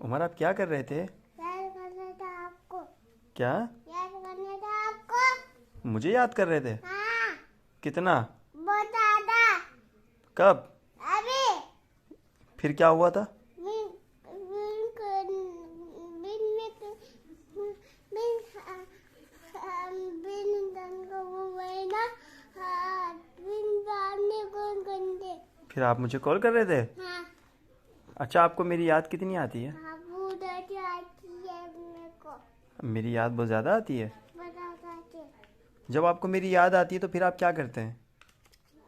उमर, आप क्या कर रहे थे? याद करना था आपको। क्या? याद करना था आपको। मुझे याद कर रहे थे? हाँ। कितना? बहुत ज्यादा। कब? अभी। फिर क्या हुआ था? बिन बिन बिन बिन बिन बिन को वो है ना। हाँ, बिन बाने कौन करते। फिर आप मुझे कॉल कर रहे थे? हाँ। अच्छा, आपको मेरी याद कितनी आती है? हाँ, बहुत अच्छी आती है मेरे को। मेरी याद बहुत ज़्यादा आती है। बता सकते। जब आपको मेरी याद आती है तो फिर आप क्या करते हैं?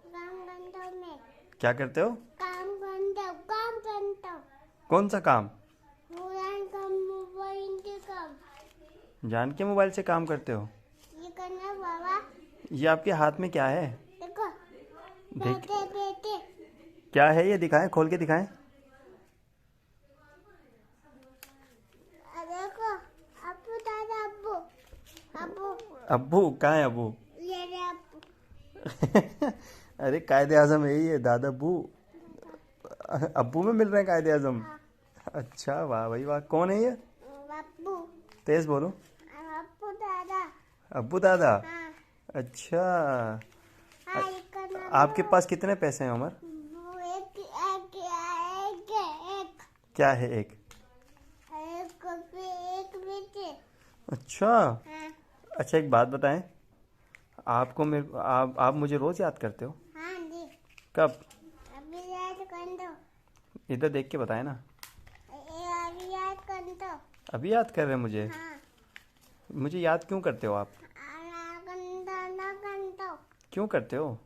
काम करता हूँ मैं। क्या करते हो? काम करता हूँ, काम करता हूँ। कौन सा काम? मोबाइल काम, मोबाइल के काम। जान के मोबाइल से काम करते हो? ये करना बाबा। ये आपके हाथ में क्या है? देखो। देख। बैठे बैठे। क्या है ये? दिखाएं, खोल के दिखाएं। देखो। अब्बू दादा अब्बू। अब्बू। अब्बू कहाँ है अब्बू? ये रे अब्बू। अरे कायदे आजम है ये, दादा अब्बू। अब्बू में मिल रहे हैं कायदे आजम? हाँ। अच्छा, वाह भाई वाह। कौन है ये? अब्बू। तेज बोलो। अब्बू दादा। अब्बू दादा। हाँ। अच्छा। हाँ, ये करना आपके पास कितने पैसे हैं उमर? वो एक एक एक एक क्या है एक? एक एक बेटे। अच्छा। हाँ। अच्छा, एक बात बताएं। आपको मेरे आप मुझे रोज याद करते हो? हाँ जी। कब? अभी याद कर दो। इधर देख के बताएं ना। अभी याद कर दो। अभी याद कर रहे हैं मुझे? हाँ। मुझे याद क्यों करते हो आप? ना कर दो, ना कर दो। क्यों करते हो?